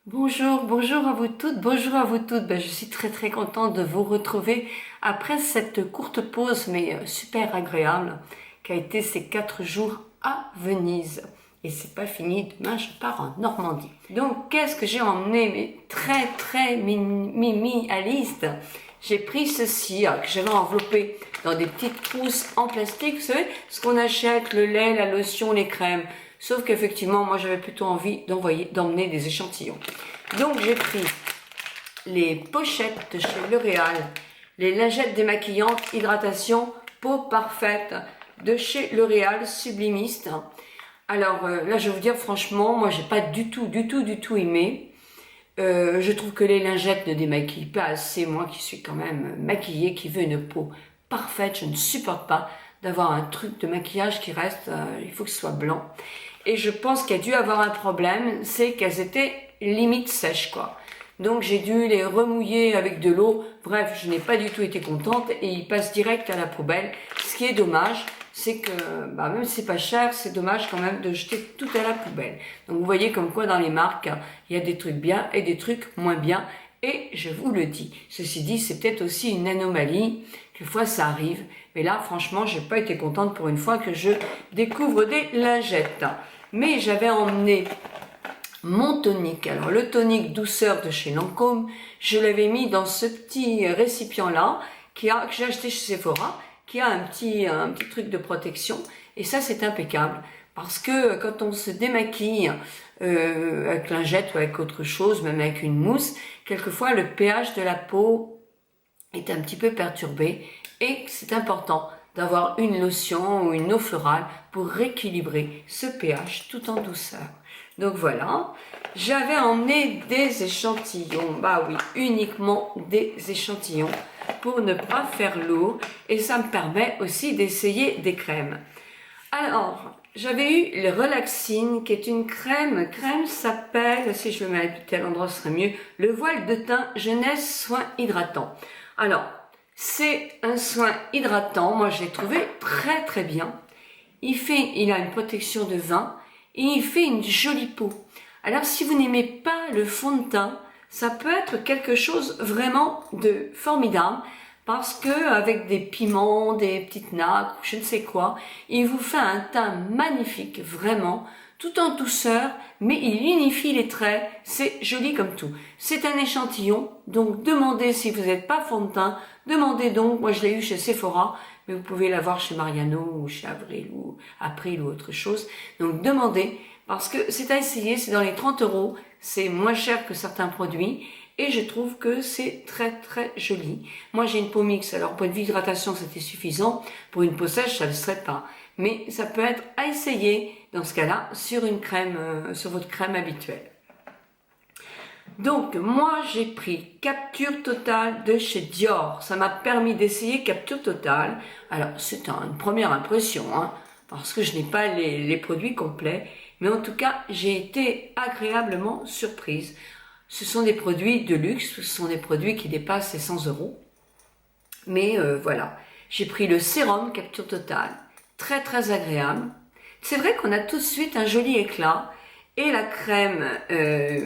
Bonjour, bonjour à vous toutes, bonjour à vous toutes. Je suis très contente de vous retrouver après cette courte pause, mais super agréable, qui a été ces 4 jours à Venise. Et c'est pas fini, demain je pars en Normandie. Donc qu'est-ce que j'ai emmené? Mais très minimaliste. J'ai pris ceci, que j'avais enveloppé dans des petites trousses en plastique, vous savez, ce qu'on achète, le lait, la lotion, les crèmes. Sauf qu'effectivement, moi j'avais plutôt envie d'emmener des échantillons. Donc j'ai pris les pochettes de chez L'Oréal, les lingettes démaquillantes, hydratation, peau parfaite de chez L'Oréal, sublimiste. Alors là je vais vous dire franchement, moi j'ai pas du tout aimé. Je trouve que les lingettes ne démaquillent pas assez, moi qui suis quand même maquillée, qui veux une peau parfaite, je ne supporte pas d'avoir un truc de maquillage qui reste, il faut que ce soit blanc. Et je pense qu'il y a dû avoir un problème, c'est qu'elles étaient limite sèches quoi. Donc j'ai dû les remouiller avec de l'eau. Bref, je n'ai pas du tout été contente et ils passent direct à la poubelle. Ce qui est dommage, c'est que même si c'est pas cher, c'est dommage quand même de jeter tout à la poubelle. Donc vous voyez comme quoi dans les marques, il y a des trucs bien et des trucs moins bien. Et je vous le dis. Ceci dit, c'est peut-être aussi une anomalie. Quelquefois ça arrive. Mais là, franchement, j'ai pas été contente pour une fois que je découvre des lingettes. Mais j'avais emmené mon tonique. Alors le tonique douceur de chez Lancôme, je l'avais mis dans ce petit récipient là que j'ai acheté chez Sephora, qui a un petit truc de protection. Et ça c'est impeccable parce que quand on se démaquille avec lingette ou avec autre chose, même avec une mousse, quelquefois le pH de la peau est un petit peu perturbé et c'est important d'avoir une lotion ou une eau florale pour rééquilibrer ce pH tout en douceur. Donc voilà, j'avais emmené des échantillons, oui, uniquement des échantillons pour ne pas faire lourd et ça me permet aussi d'essayer des crèmes. Alors, j'avais eu le Relaxine qui est une crème s'appelle, si je me mets à tel endroit ce serait mieux, le voile de teint jeunesse soin hydratant. Alors, c'est un soin hydratant, moi je l'ai trouvé très bien. Il a une protection de 20 et il fait une jolie peau. Alors si vous n'aimez pas le fond de teint, ça peut être quelque chose vraiment de formidable parce que avec des piments, des petites nacres, je ne sais quoi, il vous fait un teint magnifique, vraiment, tout en douceur, mais il unifie les traits, c'est joli comme tout. C'est un échantillon, donc demandez si vous n'êtes pas fond de teint, demandez donc, moi je l'ai eu chez Sephora, mais vous pouvez l'avoir chez Mariano ou chez Avril ou April ou autre chose. Donc demandez, parce que c'est à essayer, c'est dans les 30 €, c'est moins cher que certains produits et je trouve que c'est très joli. Moi j'ai une peau mixte, alors point de vue hydratation c'était suffisant, pour une peau sèche ça ne le serait pas. Mais ça peut être à essayer dans ce cas-là sur une crème, sur votre crème habituelle. Donc moi j'ai pris Capture Totale de chez Dior. Ça m'a permis d'essayer Capture Totale. Alors c'est une première impression, parce que je n'ai pas les produits complets. Mais en tout cas j'ai été agréablement surprise. Ce sont des produits de luxe, ce sont des produits qui dépassent les 100 €. Mais voilà, j'ai pris le sérum Capture Totale. Très agréable. C'est vrai qu'on a tout de suite un joli éclat. Et la crème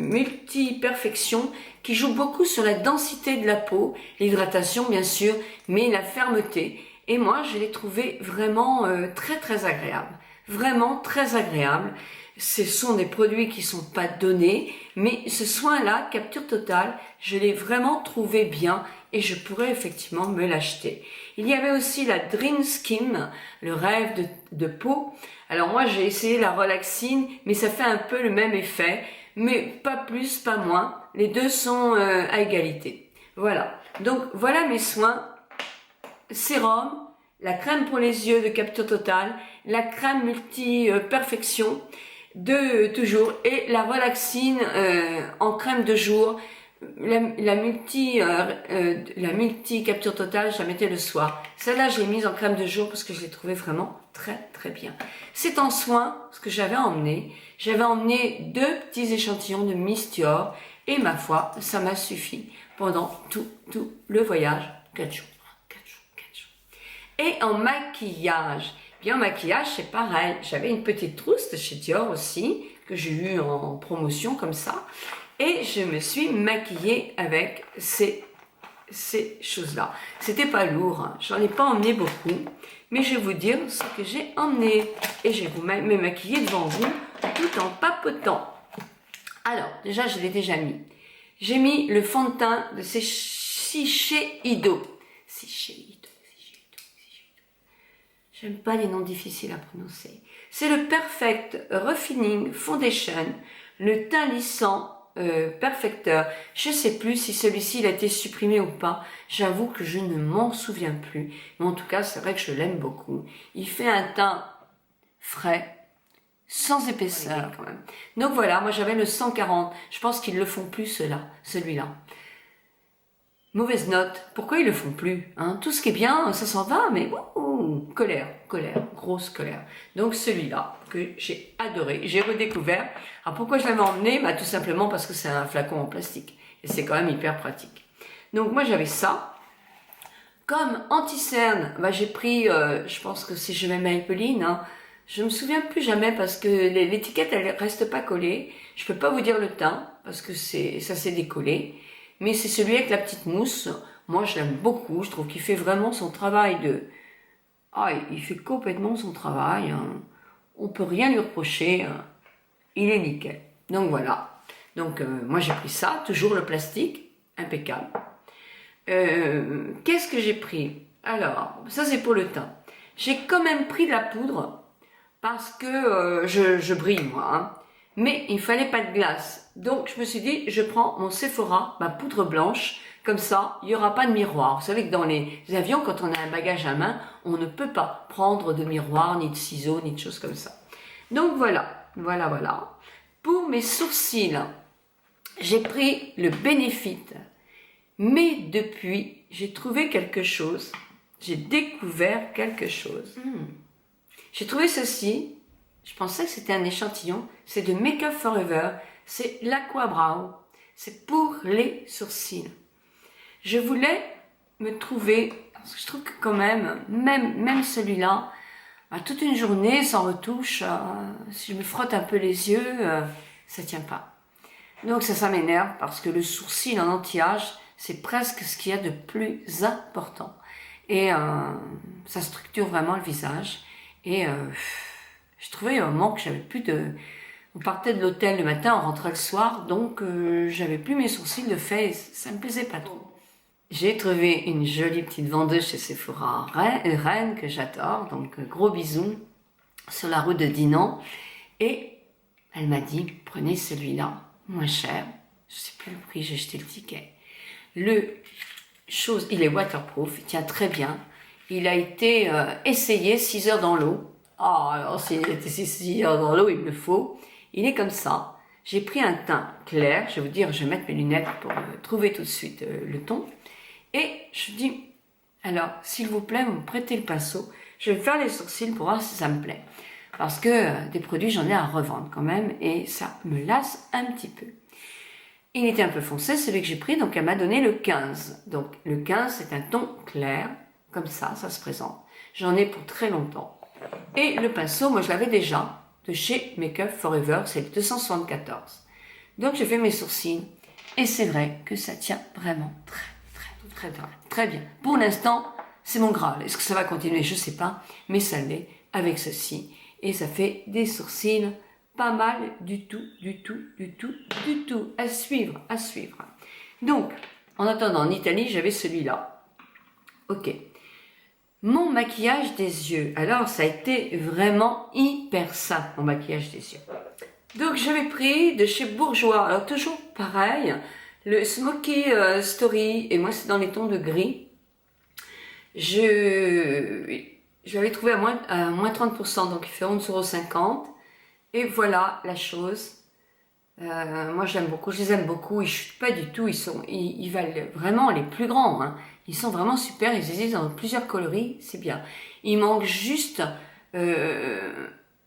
multi-perfection qui joue beaucoup sur la densité de la peau, l'hydratation bien sûr, mais la fermeté. Et moi, je l'ai trouvé vraiment très agréable. Vraiment très agréable. Ce sont des produits qui sont pas donnés, mais ce soin-là, Capture Totale, je l'ai vraiment trouvé bien et je pourrais effectivement me l'acheter. Il y avait aussi la Dream Skin, le rêve de peau. Alors moi j'ai essayé la Relaxine, mais ça fait un peu le même effet, mais pas plus, pas moins. Les deux sont à égalité. Voilà, donc voilà mes soins. Sérum, la crème pour les yeux de Capture Totale, la crème multi-perfection de toujours et la Relaxine en crème de jour. La multi Capture Totale, je la mettais le soir. Celle-là, je l'ai mise en crème de jour parce que je l'ai trouvée vraiment très bien. C'est en soin ce que j'avais emmené. J'avais emmené 2 petits échantillons de Miss Dior et ma foi, ça m'a suffi pendant tout le voyage. 4 jours. Et en maquillage, bien en maquillage, c'est pareil. J'avais une petite trousse de chez Dior aussi que j'ai eu en promotion comme ça. Et je me suis maquillée avec ces choses-là. C'était pas lourd, hein. J'en ai pas emmené beaucoup, mais je vais vous dire ce que j'ai emmené. Et je vais vous me maquiller devant vous tout en papotant. Alors, déjà, je l'ai déjà mis. J'ai mis le fond de teint de ces Shiseido. Shiseido. J'aime pas les noms difficiles à prononcer. C'est le Perfect Refining Foundation, le teint lissant Perfecteur. Je sais plus si celui-ci a été supprimé ou pas. J'avoue que je ne m'en souviens plus. Mais en tout cas, c'est vrai que je l'aime beaucoup. Il fait un teint frais, sans épaisseur quand même. Donc voilà, moi j'avais le 140. Je pense qu'ils le font plus celui-là. Mauvaise note. Pourquoi ils le font plus, hein? Tout ce qui est bien, ça s'en va, mais colère, grosse colère. Donc celui-là que j'ai adoré, j'ai redécouvert. Alors pourquoi je l'avais emmené? Tout simplement parce que c'est un flacon en plastique et c'est quand même hyper pratique. Donc moi j'avais ça. Comme anti-cerne, j'ai pris, je pense que si je mets Maybelline, hein, je me souviens plus jamais parce que l'étiquette elle reste pas collée. Je peux pas vous dire le teint parce que ça s'est décollé. Mais c'est celui avec la petite mousse. Moi, je l'aime beaucoup. Je trouve qu'il fait vraiment son travail de... Ah, il fait complètement son travail. Hein. On peut rien lui reprocher. Hein. Il est nickel. Donc voilà. Donc moi, j'ai pris ça. Toujours le plastique. Impeccable. Qu'est-ce que j'ai pris? Alors, ça c'est pour le teint. J'ai quand même pris de la poudre parce que je brille, moi. Hein. Mais il fallait pas de glace. Donc je me suis dit, je prends mon Sephora, ma poudre blanche, comme ça, il n'y aura pas de miroir. Vous savez que dans les avions, quand on a un bagage à main, on ne peut pas prendre de miroir, ni de ciseaux, ni de choses comme ça. Donc voilà. Pour mes sourcils, j'ai pris le Benefit. Mais depuis, j'ai trouvé quelque chose. J'ai découvert quelque chose. J'ai trouvé ceci. Je pensais que c'était un échantillon. C'est de Make Up Forever. C'est l'Aqua Brow. C'est pour les sourcils. Je voulais me trouver, parce que je trouve que quand même celui-là, toute une journée sans retouche, si je me frotte un peu les yeux, ça tient pas. Donc ça m'énerve parce que le sourcil en anti-âge, c'est presque ce qu'il y a de plus important. Et ça structure vraiment le visage. Et je trouvais un moment que j'avais plus de... On partait de l'hôtel le matin, on rentrait le soir, donc j'avais plus mes sourcils de fait, ça me plaisait pas trop. J'ai trouvé une jolie petite vendeuse chez Sephora Rennes que j'adore, donc gros bisous sur la route de Dinan. Et elle m'a dit, prenez celui-là, moins cher, je sais plus le prix, j'ai jeté le ticket. Il est waterproof, il tient très bien. Il a été essayé 6 heures dans l'eau. Alors s'il était 6 heures dans l'eau, il me le faut. Il est comme ça. J'ai pris un teint clair. Je vais vous dire, je vais mettre mes lunettes pour trouver tout de suite le ton. Et je dis, alors, s'il vous plaît, vous me prêtez le pinceau. Je vais faire les sourcils pour voir si ça me plaît. Parce que des produits, j'en ai à revendre quand même. Et ça me lasse un petit peu. Il était un peu foncé, celui que j'ai pris, donc elle m'a donné le 15. Donc le 15, c'est un ton clair, comme ça se présente. J'en ai pour très longtemps. Et le pinceau, moi je l'avais déjà, de chez Make Up Forever, c'est le 274. Donc j'ai fait mes sourcils, et c'est vrai que ça tient vraiment très bien. Pour l'instant, c'est mon Graal. Est-ce que ça va continuer? Je sais pas, mais ça l'est avec ceci. Et ça fait des sourcils pas mal du tout. À suivre. Donc, en attendant, en Italie, j'avais celui-là. Ok. Mon maquillage des yeux. Alors, ça a été vraiment hyper simple, mon maquillage des yeux. Donc, j'avais pris de chez Bourjois. Alors, toujours pareil. Le Smoky Story. Et moi, c'est dans les tons de gris. Je l'avais trouvé à moins 30%. Donc, il fait 11,50 €. Et voilà la chose. Moi j'aime beaucoup, je les aime beaucoup, ils chutent pas du tout, ils valent vraiment les plus grands. Hein. Ils sont vraiment super, ils existent dans plusieurs coloris, c'est bien. Il manque juste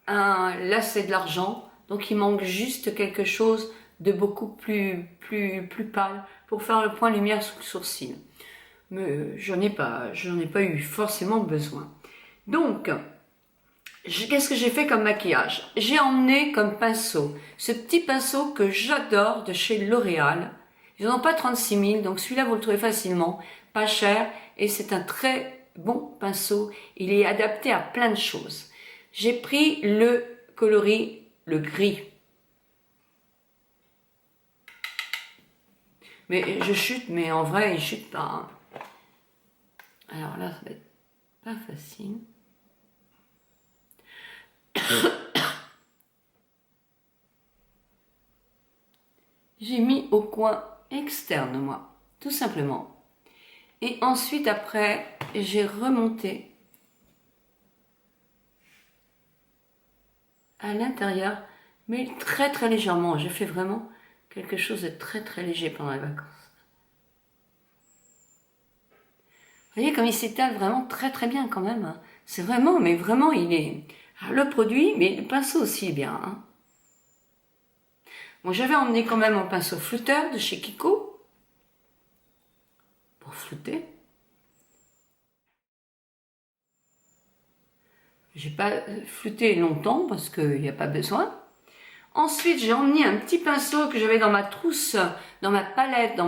là c'est de l'argent, donc il manque juste quelque chose de beaucoup plus pâle pour faire le point lumière sous le sourcil. Mais j'en ai pas eu forcément besoin. Donc, Qu'est-ce que j'ai fait comme maquillage? J'ai emmené comme pinceau ce petit pinceau que j'adore de chez L'Oréal. Ils n'en ont pas 36 000, donc celui-là vous le trouvez facilement, pas cher, et c'est un très bon pinceau. Il est adapté à plein de choses. J'ai pris le coloris, le gris. Mais je chute, mais en vrai, il chute pas. Hein. Alors là, ça va être pas facile. J'ai mis au coin externe, moi, tout simplement. Et ensuite, après, j'ai remonté à l'intérieur, mais très très légèrement. J'ai fait vraiment quelque chose de très très léger pendant les vacances. Vous voyez comme il s'étale vraiment très très bien quand même. C'est vraiment, mais vraiment, il est... Alors, le produit, mais le pinceau aussi est bien. Hein. Bon, j'avais emmené quand même mon pinceau flouteur de chez Kiko. Pour flouter. J'ai pas flouté longtemps parce qu'il n'y a pas besoin. Ensuite, j'ai emmené un petit pinceau que j'avais dans ma trousse, dans ma palette,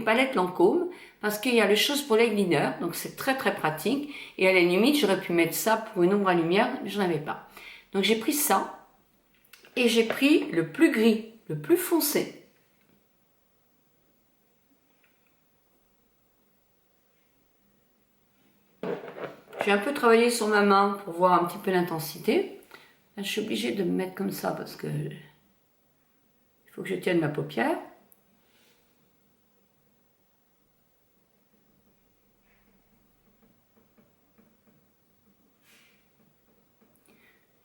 palette Lancôme, parce qu'il y a les choses pour les liners, donc c'est très très pratique. Et à la limite, j'aurais pu mettre ça pour une ombre à lumière, mais je n'en avais pas. Donc j'ai pris ça, et j'ai pris le plus gris, le plus foncé. J'ai un peu travaillé sur ma main pour voir un petit peu l'intensité. Là, je suis obligée de me mettre comme ça parce que il faut que je tienne ma paupière.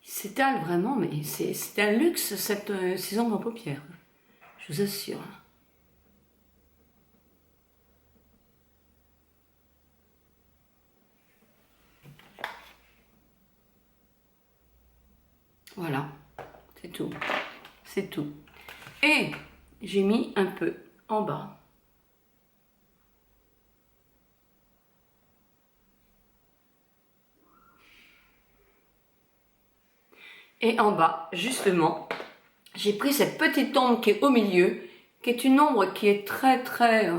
Il s'étale vraiment, mais c'est un luxe ces ombres en paupières. Je vous assure. Voilà, c'est tout. C'est tout. Et j'ai mis un peu en bas. Et en bas, justement, j'ai pris cette petite ombre qui est au milieu, qui est une ombre qui est très très...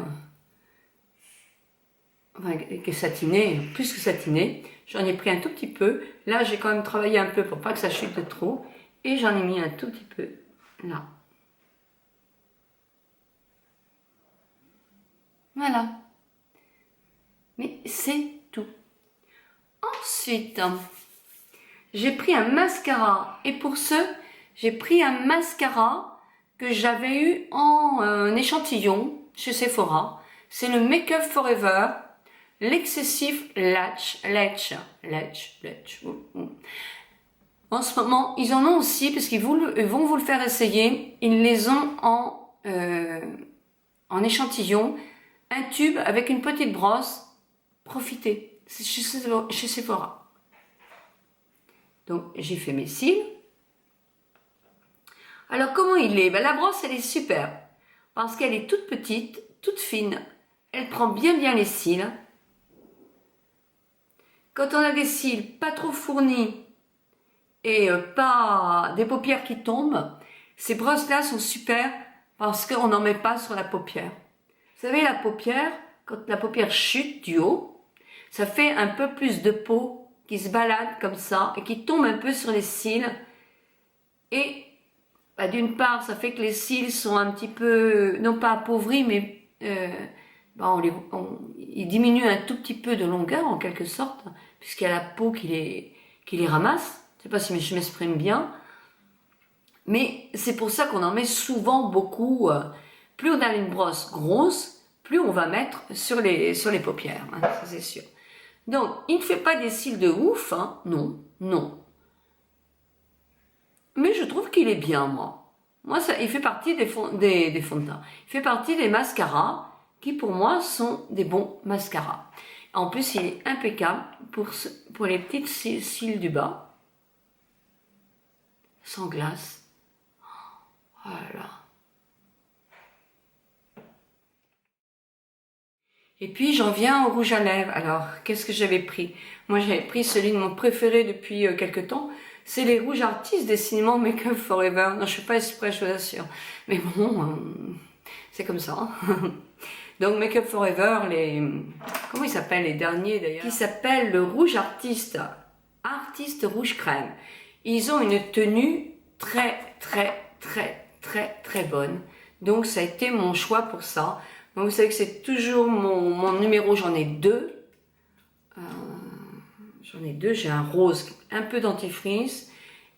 qui est satinée, plus que satinée. J'en ai pris un tout petit peu. Là, j'ai quand même travaillé un peu pour pas que ça chute de trop. Et j'en ai mis un tout petit peu là. Voilà. Mais c'est tout. Ensuite, j'ai pris un mascara. Et pour ce, j'ai pris un mascara que j'avais eu en échantillon chez Sephora. C'est le Make Up Forever, l'excessif Lash. En ce moment, ils en ont aussi, parce qu'ils vont vous le faire essayer. Ils les ont en échantillon, un tube avec une petite brosse. Profitez, c'est chez Sephora. Donc, j'ai fait mes cils. Alors, comment il est? Ben, la brosse, elle est super, parce qu'elle est toute petite, toute fine. Elle prend bien les cils. Quand on a des cils pas trop fournis, et pas des paupières qui tombent, ces brosses-là sont super parce qu'on n'en met pas sur la paupière. Vous savez, la paupière, quand la paupière chute du haut, ça fait un peu plus de peau qui se balade comme ça et qui tombe un peu sur les cils. Et bah, d'une part, ça fait que les cils sont un petit peu, non pas appauvris, mais ils diminuent un tout petit peu de longueur en quelque sorte, puisqu'il y a la peau qui les ramasse. Je ne sais pas si je m'exprime bien, mais c'est pour ça qu'on en met souvent beaucoup. Plus on a une brosse grosse, plus on va mettre sur les paupières, hein, ça c'est sûr. Donc, il ne fait pas des cils de ouf, hein, non. Mais je trouve qu'il est bien, moi. Moi, ça, il fait partie des fonds de teint. Il fait partie des mascaras qui, pour moi, sont des bons mascaras. En plus, il est impeccable pour les petites cils du bas. Sans glace. Voilà. Et puis j'en viens au rouge à lèvres. Alors, qu'est-ce que j'avais pris? Moi, j'avais pris celui de mon préféré depuis quelque temps. C'est les rouges artistes décidément Make Up Forever. Non, je suis pas exprès, je vous assure. Mais bon, c'est comme ça. Donc Make Up Forever, comment ils s'appellent les derniers d'ailleurs? Qui s'appelle le rouge artiste rouge crème. Ils ont une tenue très bonne. Donc ça a été mon choix pour ça. Donc vous savez que c'est toujours mon numéro, j'en ai deux. J'ai un rose, un peu dentifrice.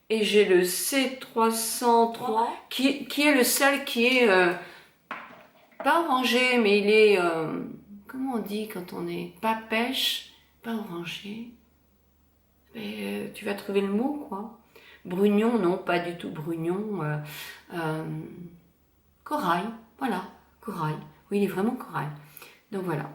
Et j'ai le C303 qui est le seul qui est pas orangé, mais il est, comment on dit quand on est pas pêche, pas orangé. Mais, tu vas trouver le mot quoi. Brugnon, non, pas du tout brugnon. Corail, voilà, corail. Oui, il est vraiment corail. Donc voilà.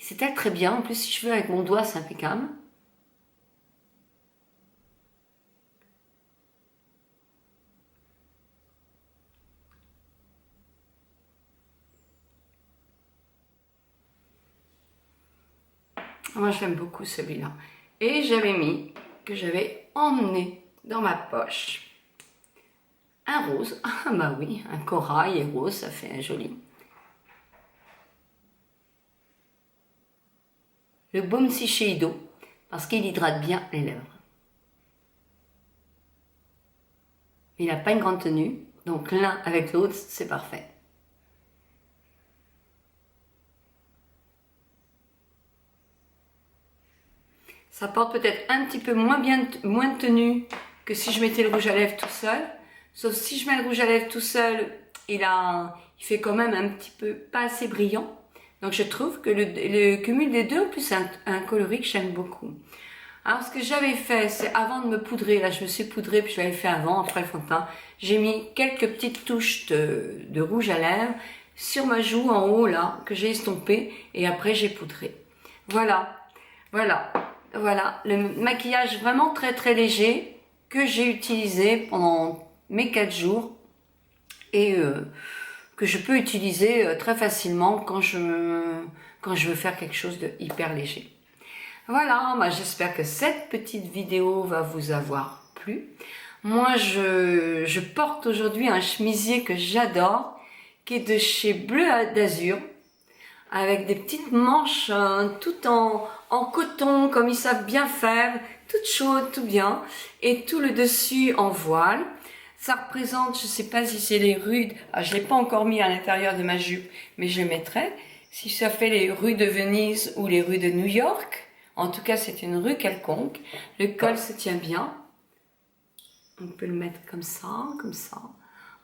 C'est très bien. En plus, si je veux avec mon doigt, c'est impeccable. Moi, j'aime beaucoup celui-là. Et j'avais emmené dans ma poche un rose. Ah bah oui, un corail et rose, ça fait un joli. Le baume Shiseido, parce qu'il hydrate bien les lèvres. Il n'a pas une grande tenue, donc l'un avec l'autre, c'est parfait. Ça porte peut-être un petit peu moins de tenue que si je mettais le rouge à lèvres tout seul. Sauf si je mets le rouge à lèvres tout seul, il fait quand même un petit peu pas assez brillant. Donc je trouve que le cumul des deux, en plus c'est un coloris que j'aime beaucoup. Alors ce que j'avais fait, c'est avant de me poudrer, là je me suis poudrée, puis je l'avais fait avant, après le fond de teint, j'ai mis quelques petites touches de rouge à lèvres sur ma joue en haut là, que j'ai estompé, et après j'ai poudré. Voilà, le maquillage vraiment très léger que j'ai utilisé pendant mes 4 jours et que je peux utiliser très facilement quand je veux faire quelque chose de hyper léger. Voilà, j'espère que cette petite vidéo va vous avoir plu. Moi, je porte aujourd'hui un chemisier que j'adore, qui est de chez Bleu d'Azur, avec des petites manches tout en coton, comme ils savent bien faire, toutes chaudes, tout bien, et tout le dessus en voile. Ça représente, je sais pas si c'est les rues, je l'ai pas encore mis à l'intérieur de ma jupe, mais je le mettrai. Si ça fait les rues de Venise ou les rues de New York, en tout cas c'est une rue quelconque, le col se tient bien. On peut le mettre comme ça, comme ça.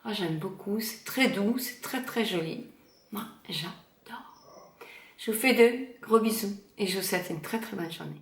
Ah, j'aime beaucoup, c'est très doux, c'est très joli. Moi, j'adore. Je vous fais de gros bisous et je vous souhaite une très bonne journée.